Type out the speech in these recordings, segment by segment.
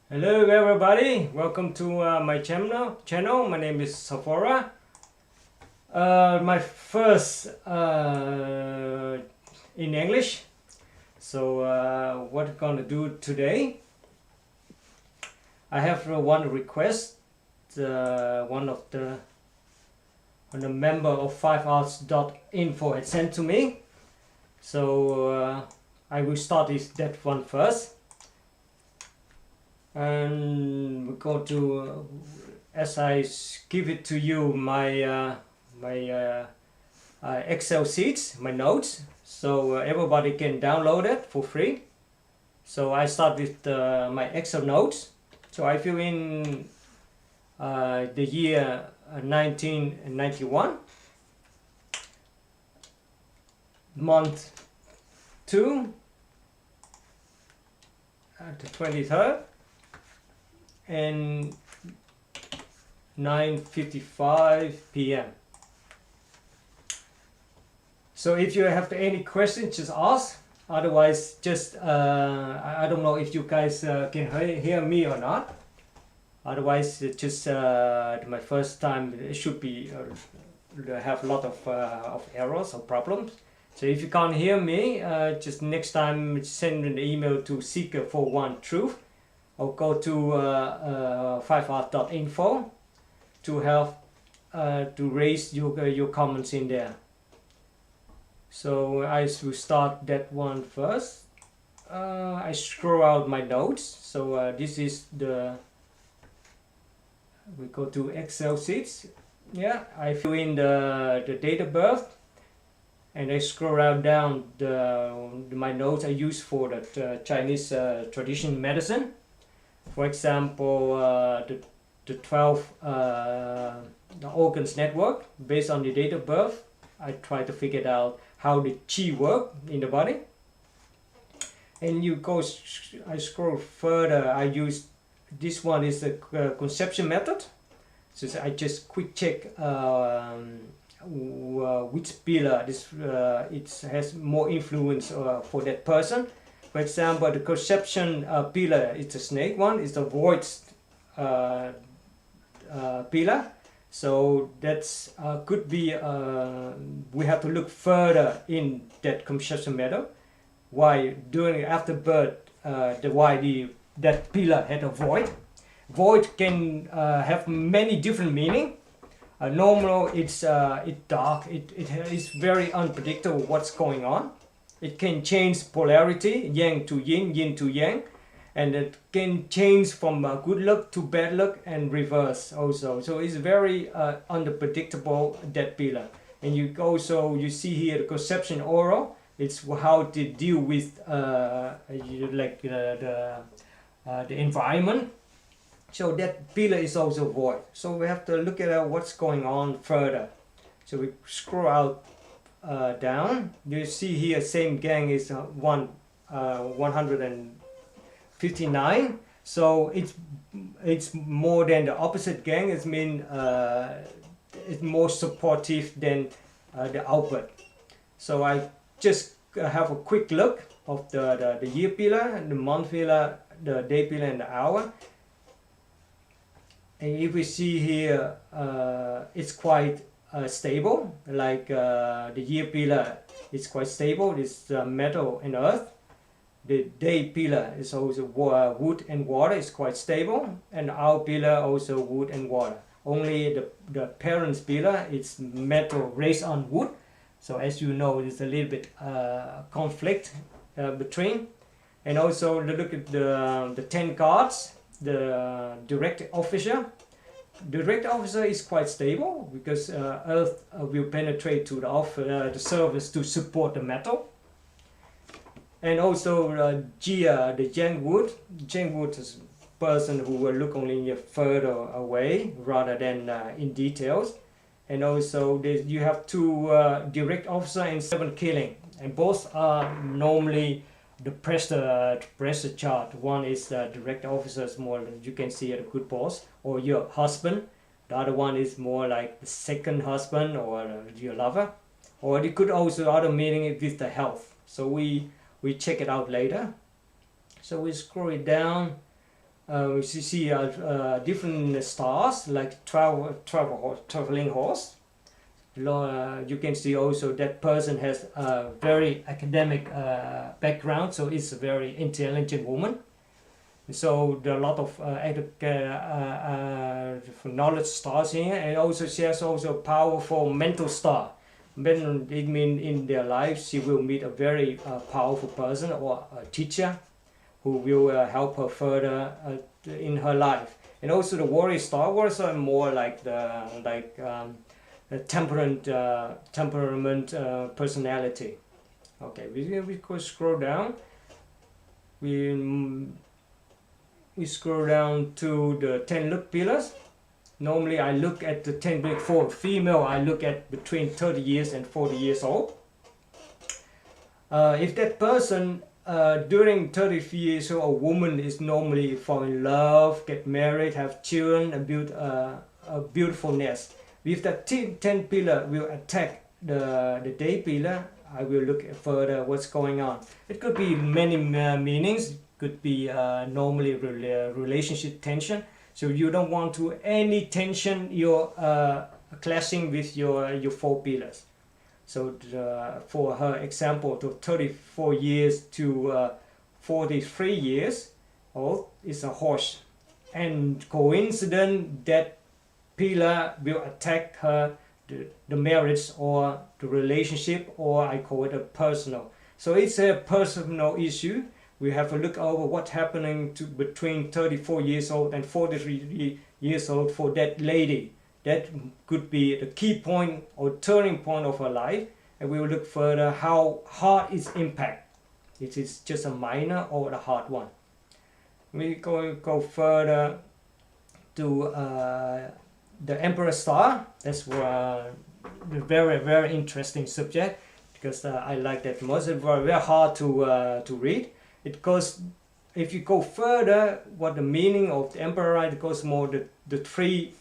Hello everybody, welcome to my channel. My name is Saphora. My first in English. So what I'm gonna do today, I have one request. One of the member of Fivearts.info had sent to me. So I will start with that one first. And we go to as I give it to you my Excel sheets, my notes, so everybody can download it for free. So I start with my Excel notes. So I fill in the year 1991, month 2, the 23rd, and 9:55 p.m. So if you have any questions, just ask. Otherwise, just I don't know if you guys can hear me or not. Otherwise, just my first time, it should be have a lot of errors or problems. So if you can't hear me, just next time send an email to seeker41truth. Or go to Fivearts.info to help to raise your comments in there. So I will start that one first. I scroll out my notes. So this is we go to Excel sheets. Yeah, I fill in the date of birth, and I scroll down my notes I use for the Chinese traditional medicine. For example, the 12 the organs network. Based on the date of birth, I try to figure out how the Qi work in the body. And I scroll further. I use this one is the conception method. So I just quick check which pillar it has more influence for that person. For example, the conception pillar is the snake one, is the void pillar. So that's could be, we have to look further in that conception method. Why during after birth, that pillar had a void. Void can have many different meaning. Normal, it's dark. It is very unpredictable what's going on. It can change polarity, yang to yin, yin to yang, and it can change from good luck to bad luck and reverse also. So it's very unpredictable, that pillar. And you see here the conception aura. It's how to deal with the environment. So that pillar is also void. So we have to look at what's going on further. So we scroll out down. You see here same gang is 159. So it's more than the opposite gang. It means it's more supportive than the outward. So I just have a quick look of the year pillar, the month pillar, the day pillar, and the hour. And if we see here, it's quite stable. Like the year pillar is quite stable. It's metal and earth. The day pillar is also wood and water. Is quite stable. And the hour pillar also wood and water. Only the parents pillar is metal raised on wood. So as you know, there's a little bit conflict between. And also look at the 10 cards. The direct officer. Direct officer is quite stable because earth will penetrate to the surface to support the metal. And also Jia, the Yang wood. Yang wood is a person who will look only further away rather than in details. And also you have 2 direct officer and 7 killing, and both are normally the pressure chart. One is direct officers, more you can see at a good boss or your husband. The other one is more like the second husband or your lover. Or it could also other meaning it with the health. So we check it out later. So we scroll it down. we see different stars like traveling horse. You can see also that person has a very academic background, so it's a very intelligent woman. So there are a lot of knowledge stars here, and also she has also a powerful mental star. Then it means in their life she will meet a very powerful person or a teacher who will help her further in her life. And also the warrior star. Warriors are more like temperament personality. Okay, we could scroll down. We scroll down to the 10 look pillars. Normally I look at the 10 look for female. I look at between 30 years and 40 years old. If that person during 30 years old, a woman is normally fall in love, get married, have children, and build a beautiful nest. If that 10 pillar will attack the day pillar, I will look further what's going on. It could be many meanings. It could be normally relationship tension. So you don't want to any tension you're clashing with your 4 pillars. So for her example, to 34 years to 43 years old is a horse, and coincident that pillar will attack her the marriage or the relationship, or I call it a personal. So it's a personal issue. We have to look over what's happening between 34 years old and 43 years old for that lady. That could be the key point or turning point of her life, and we will look further how hard its impact. It is just a minor or a hard one. We go further to the Emperor Star. That's a very interesting subject, because I like that most. It's very hard to read. It goes, if you go further, what the meaning of the Emperor, it goes more the 3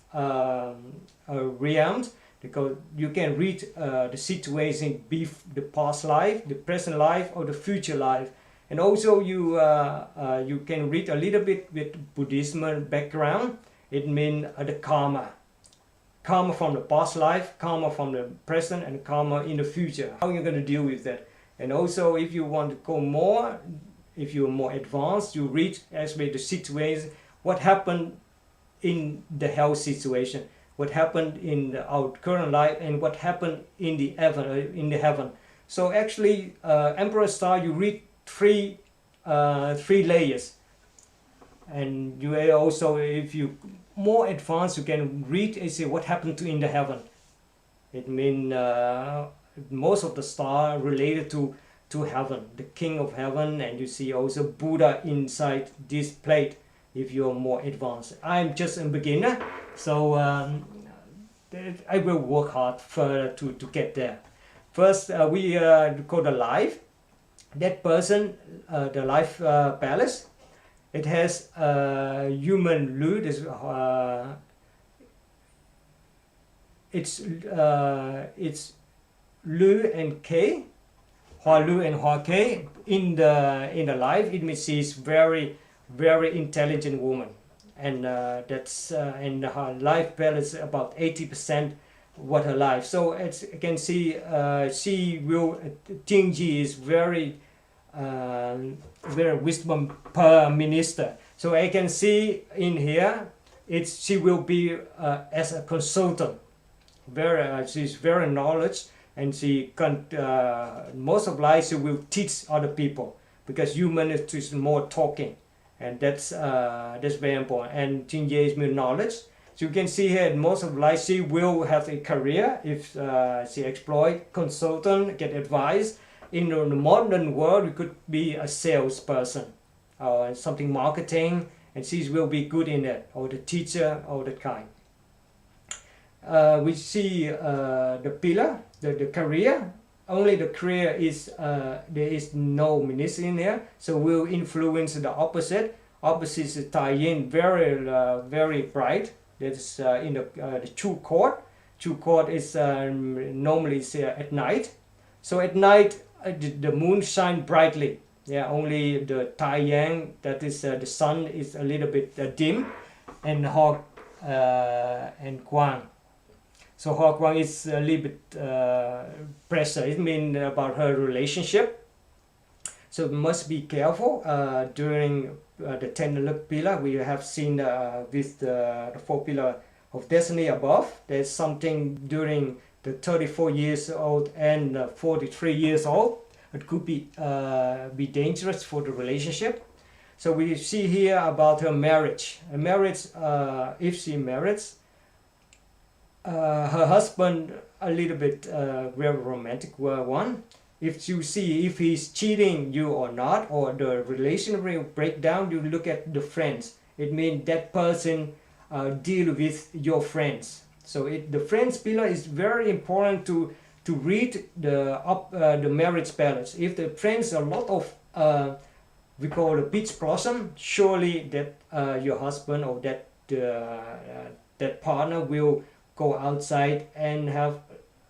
realms, because you can read the situation, be the past life, the present life, or the future life. And also you can read a little bit with Buddhism background. It means the karma from the past life, karma from the present, and karma in the future. How you're going to deal with that. And also if you want to go more, if you're more advanced, you read actually the situation, what happened in the health situation, what happened in our current life, and what happened in the heaven. So actually, Emperor Star, you read three layers, and you also, if you more advanced, you can read and see what happened in the heaven. It means most of the star related to heaven, the king of heaven, and you see also Buddha inside this plate if you're more advanced. I'm just a beginner, so I will work hard further to get there. First, we go the life. That person, the life palace, it has human Lu. It's Lu and K. Hua Lu and Hua K in the life. It means she's very intelligent woman, and that's and her life balance about 80% what her life. So as you can see, she will Ching is very wisdom per minister. So I can see in here she will be as a consultant. She's very knowledge. And she can, most of life she will teach other people, because human is more talking, and that's very important. And Ching is more knowledge. So you can see here, most of life she will have a career if she exploit, consultant, get advice. In the modern world, you could be a salesperson or something marketing, and she will be good in it, or the teacher, or that kind. We see the pillar, the career. Only the career is there is no minister in here, so will influence the opposite. Opposites tie in very bright. That's in the true court. True court is normally at night. So at night the moon shines brightly. Yeah, only the Tai Yang, that is the sun, is a little bit dim, and Ho and Guang. So Ho Guang is a little bit pressure. It means about her relationship. So we must be careful during the 10 look pillar. We have seen with the 4 pillar of destiny above. There's something during the 34 years old and 43 years old. It could be dangerous for the relationship. So we see here about her marriage. A marriage, if she marries, her husband a little bit very romantic one. If you see if he's cheating you or not, or the relationship will break down, you look at the friends. It means that person deal with your friends. So the friends pillar is very important to read the marriage balance. If the friends are a lot of we call the peach blossom, surely that your husband or that partner will go outside and have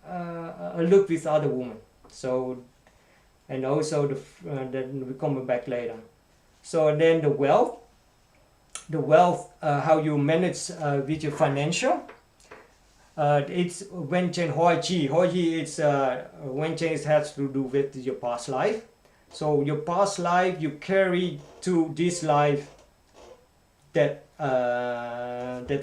a look with other women. So, and also then we come back later. So then the wealth, how you manage with your financial. It's Wen Chen Hoi Chi. Hoi Chi is Wen Chen has to do with your past life. So your past life you carry to this life that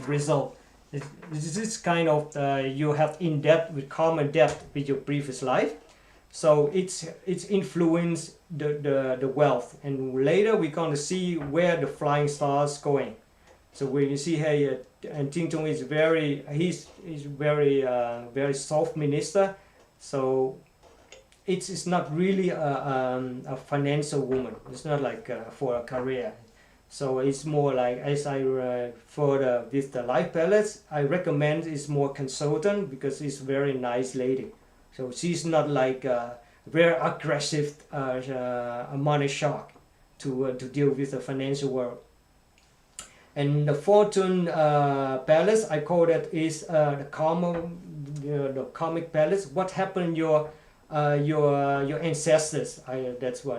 result. This is kind of you have in debt with common debt with your previous life. So it's influenced the wealth, and later we're going to see where the flying stars going. So when you see here, and Ting Tong is he's very soft minister. So it's not really a financial woman. It's not like for a career. So it's more like, as I further with the life balance, I recommend it's more consultant, because it's very nice lady. So she's not like very aggressive money shark to deal with the financial world. And the fortune palace, I call that is the karmic palace. What happened your ancestors?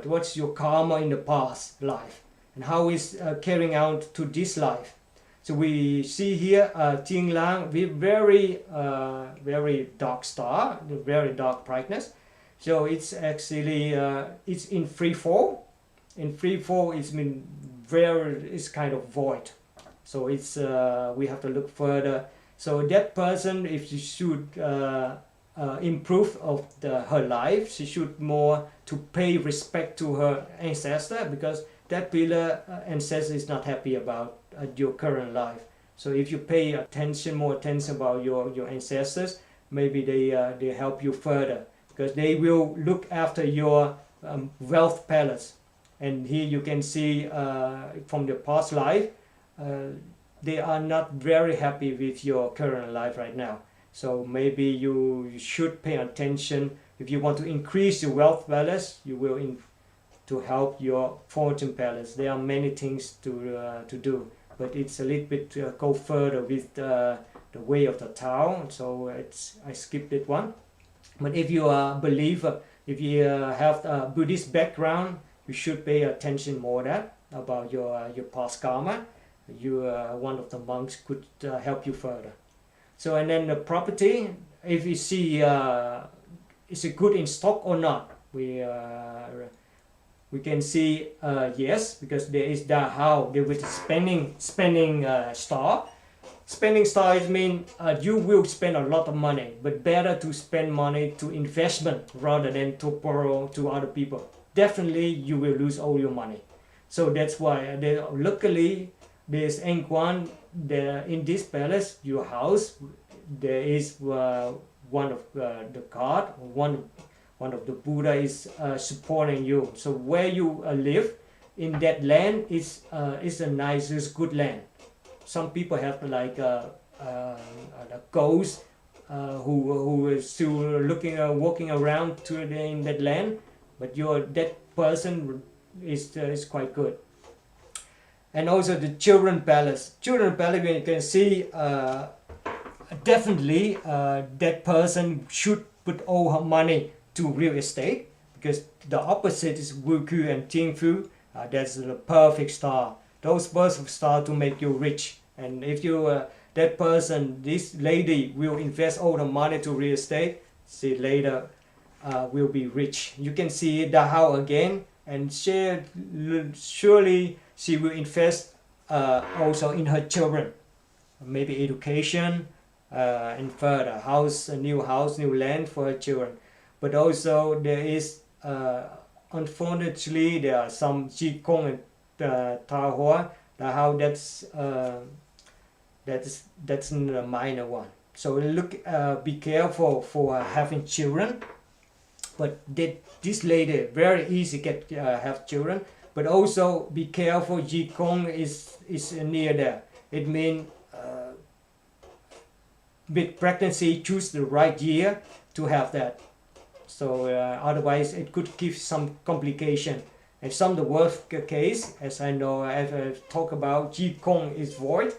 What's your karma in the past life, and how is carrying out to this life. So we see here Ting Lang with very dark star, very dark brightness. So it's actually it's in free fall. In free fall, it's kind of void. So it's we have to look further. So that person, if she should improve of her life, she should more to pay respect to her ancestor, because that pillar ancestor is not happy about your current life. So if you pay more attention about your ancestors, maybe they help you further, because they will look after your wealth palace. And here you can see from your past life, they are not very happy with your current life right now. So maybe you should pay attention. If you want to increase your wealth balance, you will to help your fortune palace. There are many things to do, but it's a little bit go further with the way of the Tao. So I skipped that one. But if you are a believer, if you have a Buddhist background, you should pay attention more that about your past karma. One of the monks could help you further. So, and then the property, if you see is it good in stock or not, we can see yes, because there is the how there with spending star. Spending star is mean you will spend a lot of money, but better to spend money to investment rather than to borrow to other people. Definitely you will lose all your money. So that's why luckily there's Engwan there in this palace, your house. There is one of the god, one of the Buddha is supporting you. So where you live in that land is a nice, is good land. Some people have like a ghost who is still walking around in that land, but that person is quite good. And also the children palace. Children palace, you can see definitely that person should put all her money to real estate, because the opposite is Wuku and Jingfu. That's the perfect star. Those perfect stars to make you rich. And if you that person, this lady will invest all the money to real estate, she later will be rich. You can see the house again, and surely she will invest also in her children, maybe education, and further house, a new land for her children. But also there is unfortunately there are some Qigong and Tahua, the how that's a minor one. So look, be careful for having children. But this lady very easy get have children. But also be careful, Qigong is near there. It means with pregnancy, choose the right year to have that. So otherwise it could give some complication. And some of the worst case, as I know, as I've talked about, Qigong is void.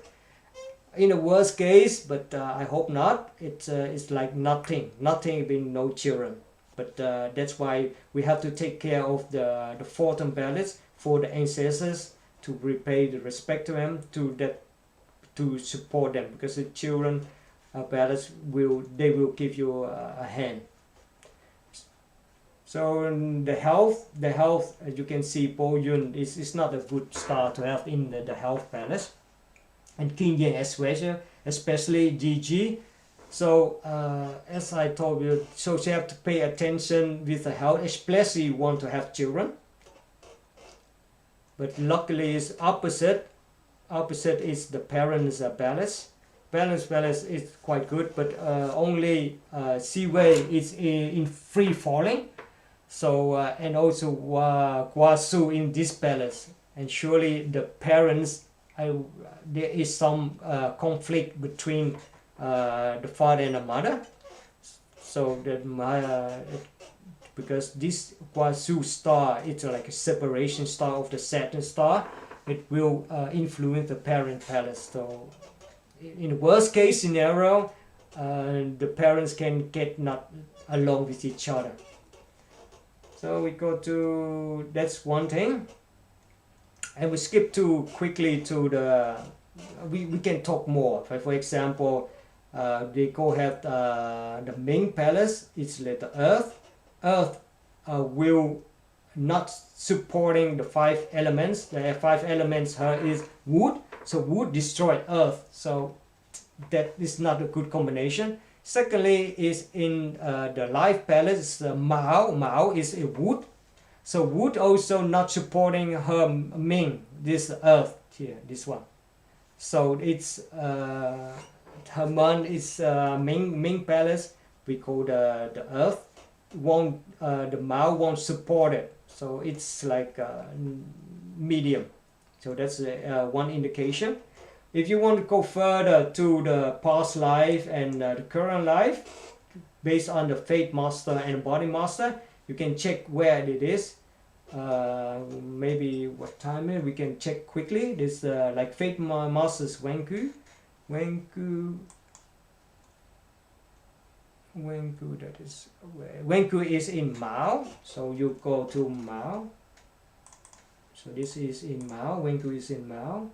In the worst case, but I hope not, it's like nothing being no children. But that's why we have to take care of the fortune balance for the ancestors, to repay the respect to them, to support them, because the children balance will give you a hand. So the health, as you can see, Bo Yun is not a good star to have in the health balance. And King Yang especially DG. So as I told you, so you have to pay attention with the health, especially you want to have children. But luckily it's opposite. Opposite is the parents balance. Balance is quite good, but only Siwei is in free falling. So and also Guasu in this balance, and surely the parents, there is some conflict between the father and the mother. So that because this Guasu star, it's like a separation star of the Saturn star, it will influence the parent balance. So in the worst case scenario, the parents can get not along with each other. So we go to, that's one thing. And we skip quickly to the, we can talk more. For example, they go have the main palace, it's like the earth. Earth will not supporting the 5 elements. The 5 elements is wood, so wood destroy earth. So that is not a good combination. Secondly is in the life palace, Mao. Mao is a wood. So wood also not supporting her Ming, this earth here, this one. So it's her man is Ming palace. We call the earth. The Mao won't support it. So it's like medium. So that's one indication. If you want to go further to the past life and the current life, based on the Fate Master and Body Master, you can check where it is. Maybe what time it is, we can check quickly. This like Fate Master's Wenku, that is where Wenku is in Mao. So you go to Mao. So this is in Mao. Wenku is in Mao.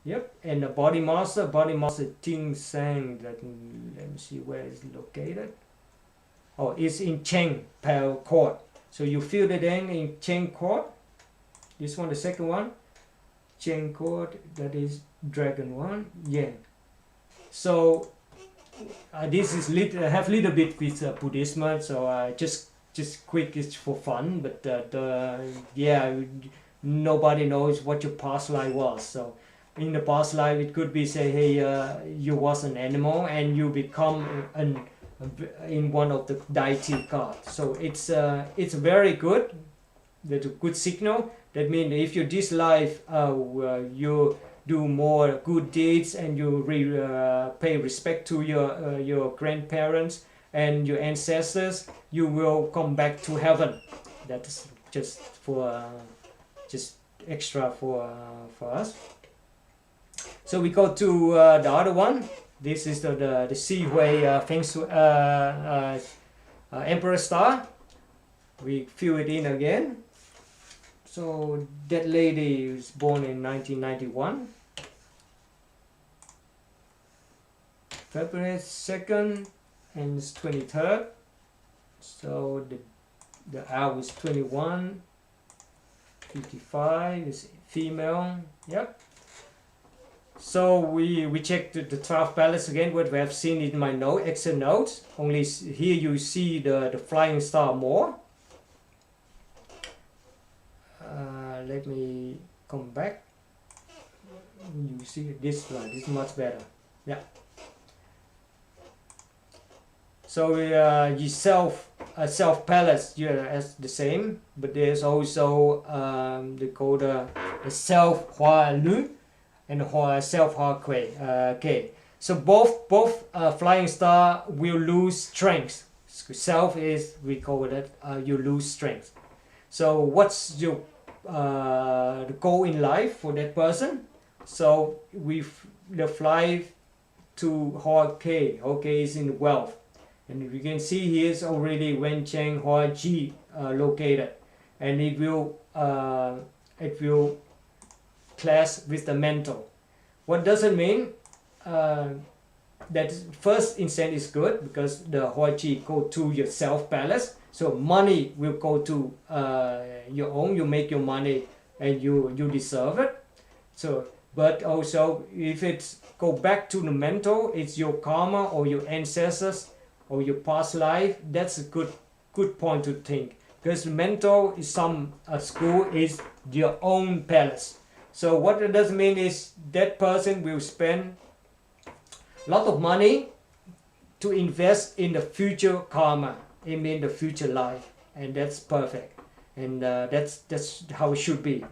Yep, and the body master Ching Sang, let me see where it's located. Oh, it's in Cheng Court. So you fill it in Cheng Court. This one, the second one, Cheng Court, that is Dragon 1. Yeah. So this is have little bit with Buddhism. So just quick, it's for fun. But yeah, nobody knows what your past life was. So in the past life, it could be say, hey, you was an animal and you become in one of the deity cards. So it's very good. That's a good signal. That means if you this life you do more good deeds and you pay respect to your grandparents and your ancestors, you will come back to heaven. That's just for just extra for us. So we go to the other one, This is the Shihui Feng Shui Emperor star. We fill it in again. So that lady was born in 1991. February 2nd and it's 23rd. So the hour is 21. 55 is female. Yep. So we checked the 12 palace again, what we have seen in my note, Excel notes. Only here you see the flying star more. Let me come back. You see this one, this is much better. Yeah. So you self palace, as the same, but there's also they call the self Hoa Lu and self Hoa K. So both flying star will lose strength. So self is, we call it you lose strength. So what's your the goal in life for that person? So the fly to Hoa K. Hoa K is in wealth. And you can see here is already Wen Cheng Hoa Ji located, and it will clash with the mental. What does it mean? That first instance is good because the Hoa Ji go to your self palace, so money will go to your own. You make your money and you deserve it. So, but also if it's go back to the mental, it's your karma or your ancestors or your past life. That's a good point to think, because mental is some school is your own palace. So what it does mean is that person will spend a lot of money to invest in the future karma, I mean the future life, and that's perfect, and that's how it should be.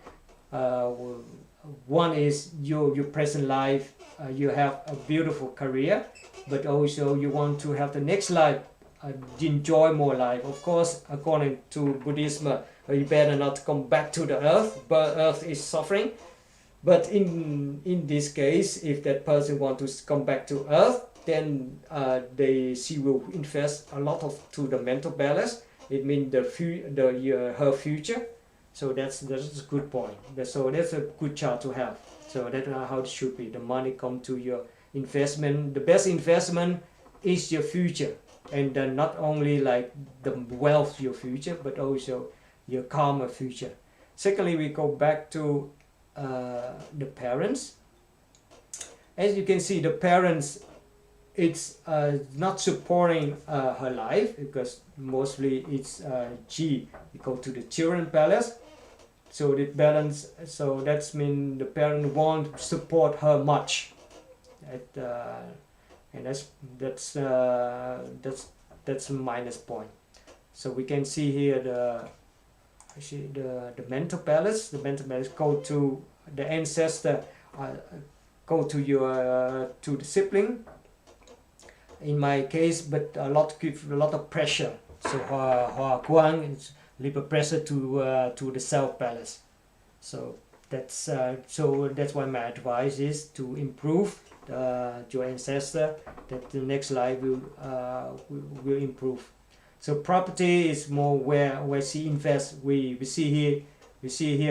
One is your present life, you have a beautiful career, but also you want to have the next life, enjoy more life. Of course, according to Buddhism, you better not come back to the earth, but earth is suffering. But in this case, if that person wants to come back to earth, then she will invest a lot to the mental balance. It means her future. So that's a good point. So that's a good chart to have. So that's how it should be. The money come to your investment. The best investment is your future, and then not only like the wealth your future, but also your karma future. Secondly, we go back to the parents. As you can see, the parents, it's not supporting her life, because mostly it's G. We go to the children palace. So the balance, so that's mean the parent won't support her much. And that's a minus point. So we can see here the mental palace. The mental palace go to the ancestor, go to your to the sibling. In my case, but give a lot of pressure. So Hoa Guang is little pressure to the self palace. So that's why my advice is to improve your ancestor, that the next life will improve. So property is more where she invests. We see here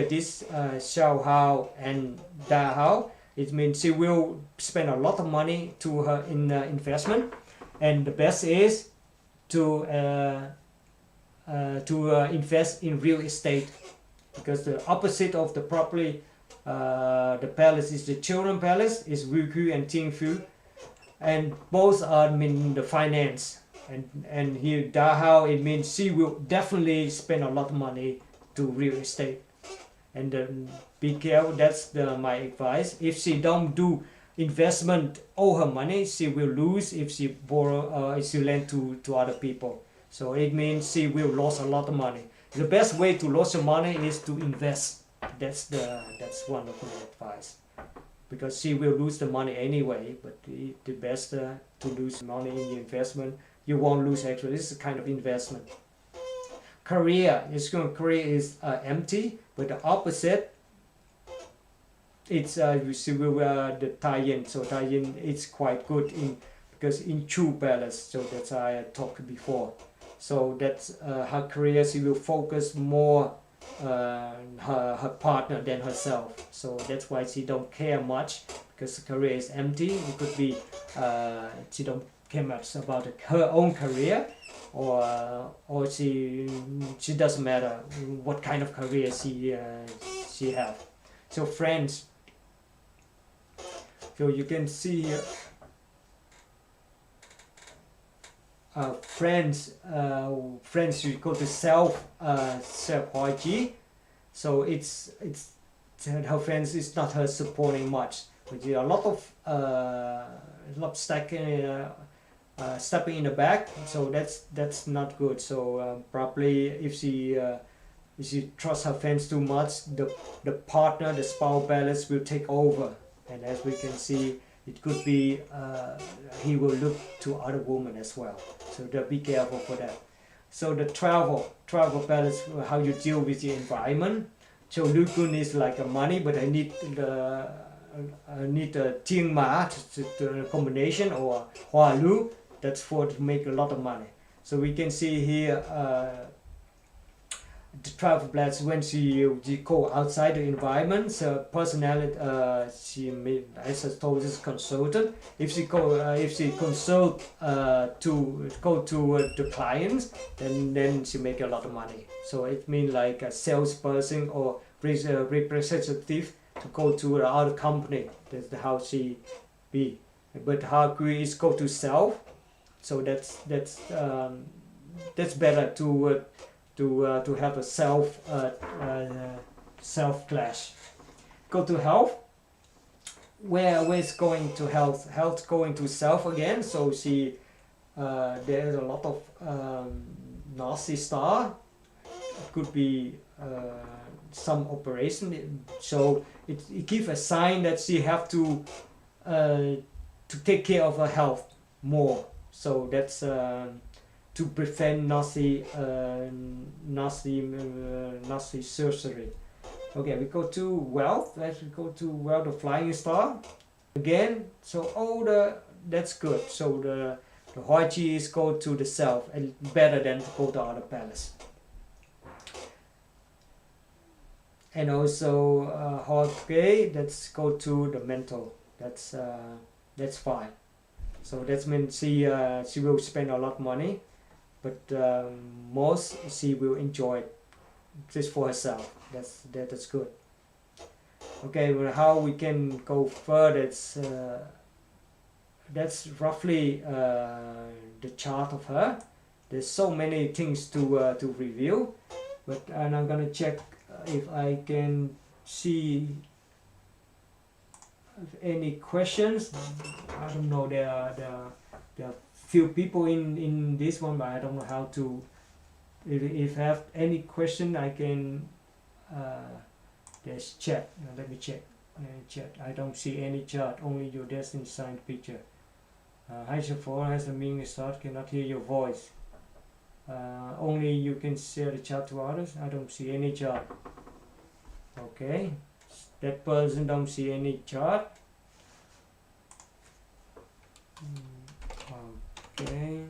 this Xiao Hao and Da Hao. It means she will spend a lot of money to her in investment, and the best is to invest in real estate, because the opposite of the property, the palace is the children palace, is Wuku and Tingfu, and both are mean the finance. And here Dahao, it means she will definitely spend a lot of money to real estate. And be careful, that's my advice. If she don't do investment all her money, she will lose if she borrow if she lend to other people. So it means she will lose a lot of money. The best way to lose your money is to invest. That's one of my advice, because she will lose the money anyway. But the best to lose money in the investment. You won't lose actually. This is a kind of investment. Career is empty, but the opposite it's we will the tie-in. So tie-in is quite good in because in true balance. So that's I talked before. So that's her career. She will focus more her partner than herself. So that's why she don't care much because the career is empty. It could be she don't care much about her own career, or she doesn't matter what kind of career she have. So friends. So you can see here. Friends you go to self G. So it's her friends is not her supporting much, but there are a lot stacking stepping in the back. So that's not good. So probably if she trusts her friends too much, the partner, the spouse balance will take over, and as we can see, it could be he will look to other women as well. So be careful for that. So the travel balance, how you deal with the environment. So Lu Kun is like a money, but I need a Ching Ma to combination, or Hua Lu, that's for to make a lot of money. So we can see here the travel balance when she go outside the environment. So personality, she as I told this consultant. If she consult to go to the clients, then she make a lot of money. So it means like a salesperson or representative to go to the other company. That's how she be. But her career is go to self. So that's better to have a self clash. Go to health. Where is going to health? Health going to self again. So she there's a lot of nasty star. It could be some operation. So it gives a sign that she have to take care of her health more. So that's to prevent nasty surgery. Okay, we go to wealth. Let's go to wealth of flying star again. So that's good. So the Huachi is go to the self, and better than to go to other palace. And also Hawkeye, let's go to the mental. That's fine. So that means she will spend a lot of money, but most she will enjoy it just for herself. That's good. Okay, well, how we can go further? That's roughly the chart of her. There's so many things to review, and I'm gonna check if I can see any questions. I don't know. There are few people in this one, but I don't know how to. If I have any question, I can. There's chat. Let me check. Chat. I don't see any chart. Only your destiny sign picture. Hi Saphora, has the meaning start. Cannot hear your voice. Only you can share the chart to others. I don't see any chart. Okay. That person don't see any chart. Okay.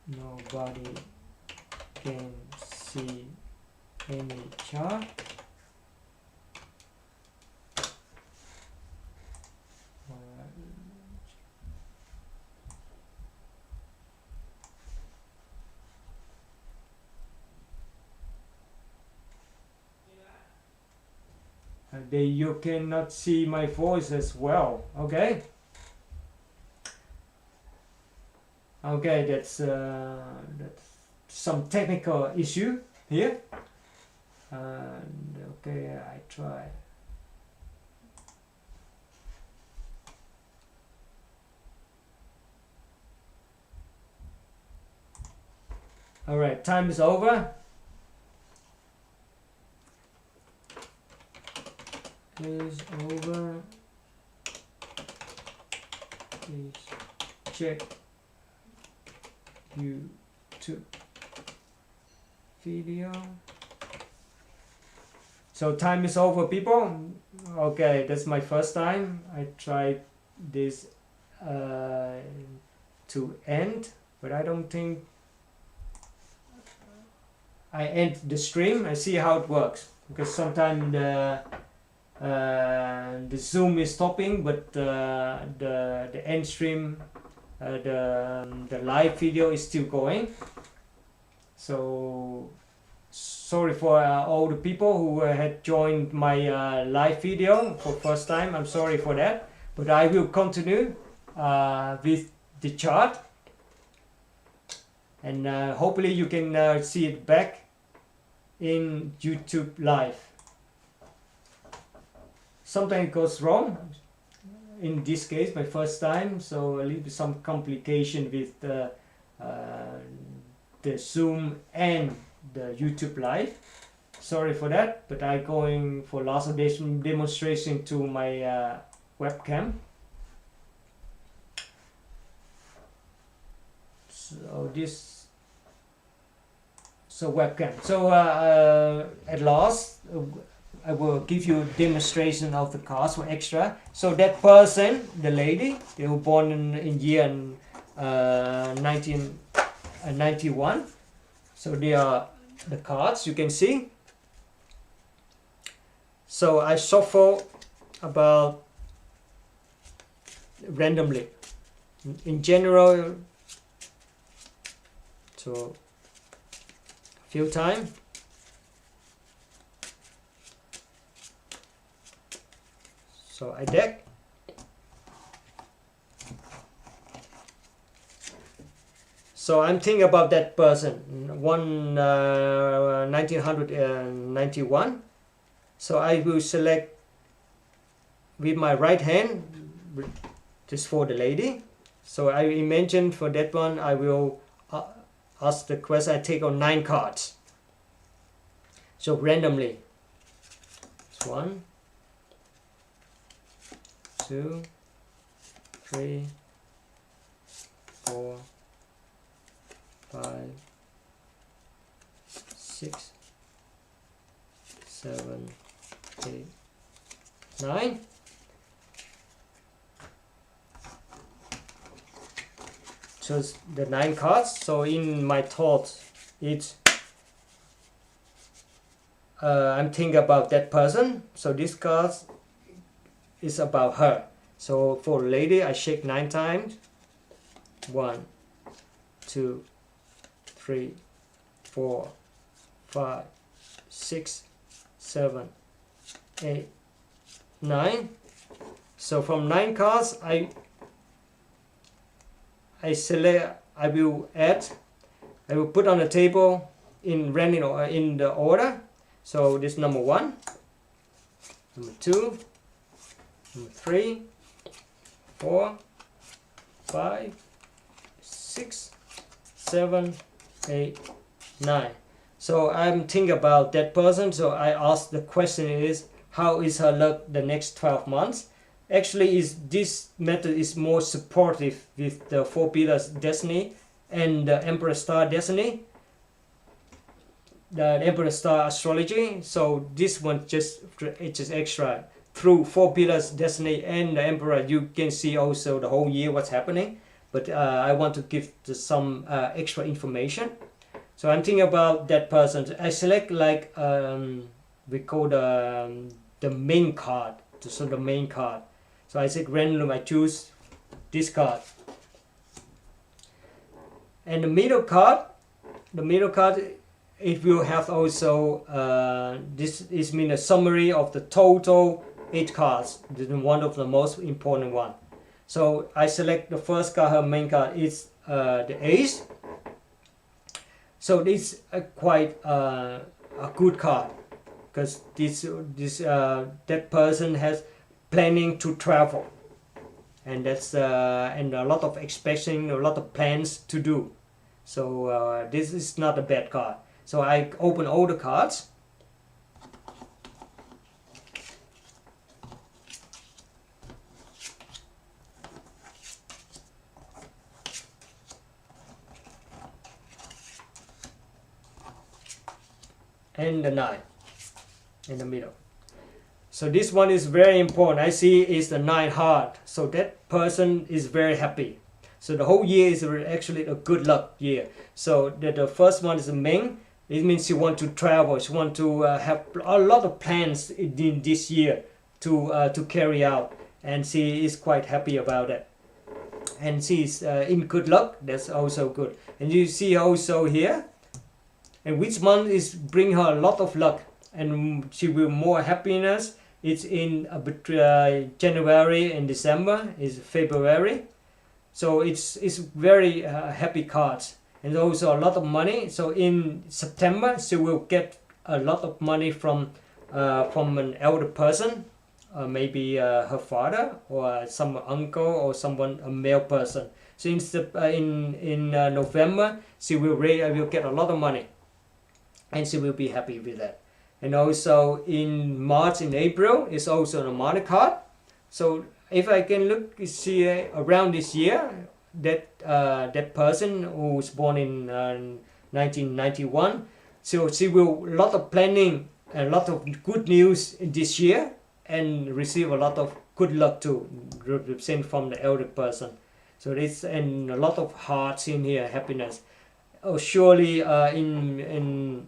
Nobody can see any chart. You cannot see my voice as well. Okay. Okay, that's some technical issue here. Okay, I try. All right, time is over. Is over. Please check YouTube video. So time is over, people. Okay, that's my first time. I tried this to end, but I don't think I end the stream. I see how it works, because sometimes the Zoom is stopping, but the end stream, the live video is still going. So sorry for all the people who had joined my live video for first time. I'm sorry for that, but I will continue with the chart, and hopefully you can see it back in YouTube live. Something goes wrong in this case, my first time, so a little bit some complication with the Zoom and the YouTube live. Sorry for that, but I'm going for last demonstration to my webcam. So this, so webcam. So at last, I will give you a demonstration of the cards for extra. So that person, the lady, they were born in year 1991. So they are the cards you can see. So I shuffle about randomly. In general, so a few times. So I deck. So I'm thinking about that person, 1991. So I will select with my right hand, just for the lady. So I imagine for that one, I will ask the question. I take on 9 cards. So randomly. It's 1, 2, 3, 4, 5, 6, 7, 8, 9. So the 9 cards. So in my thoughts, it's I'm thinking about that person. So this card is about her. So for lady, I shake 9 times. 1, 2, 3, 4, 5, 6, 7, 8, 9. So from 9 cards, I select. I will put on the table in random or in the order. So this number 1, number 2, number 3, 4, 5, 6, 7, 8, 9. So I'm thinking about that person. So I ask the question is, how is her luck the next 12 months? Actually, this method is more supportive with the 4 pillars destiny and the Emperor Star destiny, the Emperor Star astrology. So this one it's just extra. Through 4 pillars destiny and the Emperor, you can see also the whole year what's happening. But I want to give some extra information. So I'm thinking about that person. I select like we call the main card. So the main card. So I said random. I choose this card. And the middle card, it will have also this is mean a summary of the total 8 cards. This is one of the most important one. So I select the first card. Her main card is the Ace. So this is quite a good card, because that person has planning to travel, and that's and a lot of expecting, a lot of plans to do. So this is not a bad card. So I open all the cards. And the 9. in the middle. So this one is very important. I see is the 9 heart. So that person is very happy. So the whole year is actually a good luck year. So the first one is the Meng. It means you want to travel. You want to have a lot of plans in this year to carry out. And she is quite happy about it. And she is in good luck. That's also good. And you see also here. And which month is bring her a lot of luck. And she will more happiness. It's in January and December. Is February. So it's very happy cards. And also a lot of money. So in September, she will get a lot of money from an elder person, maybe her father or some uncle or someone, a male person. So in November, she will get a lot of money, and she will be happy with that. And also in March and April is also a money card. So if I can look, see around this year, that person who was born in 1991, so she will a lot of planning, a lot of good news in this year, and receive a lot of good luck too, represent from the elder person. So this, and a lot of hearts in here, happiness. Oh, surely in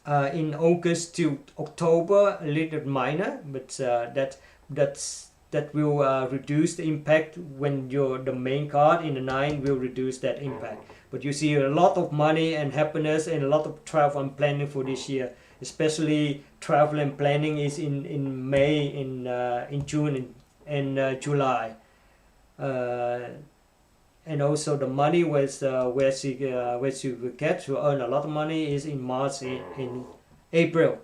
August to October a little minor, but that will reduce the impact when the main card in the 9 will reduce that impact. But you see a lot of money and happiness and a lot of travel and planning for this year. Especially travel and planning is in May, in June and July. And also the money was where she will get to earn a lot of money is in March, in April.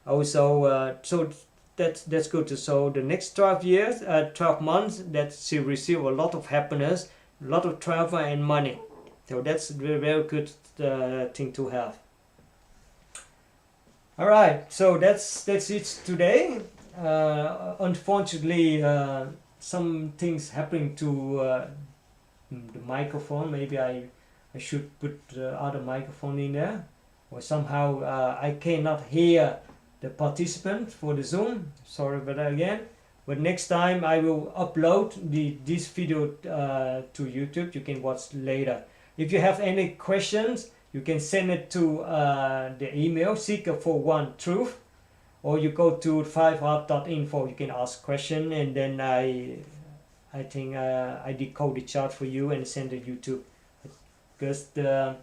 Also, so that's good. So the next 12 months, that she receive a lot of happiness, a lot of travel and money. So that's very, very good thing to have. All right, so that's it today. Unfortunately, some things happening to the microphone. Maybe I should put other microphone in there, or somehow I cannot hear the participant for the Zoom. Sorry about that again. But next time I will upload this video to YouTube. You can watch later. If you have any questions, you can send it to the email seeker41truth, or you go to Fivearts.info. You can ask question, and then I think I decode the chart for you and send it to YouTube. Because the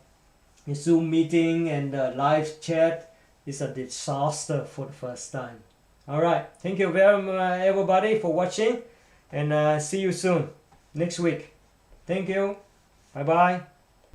Zoom meeting and the live chat is a disaster for the first time. All right, thank you very much everybody for watching, and see you soon next week. Thank you. Bye bye.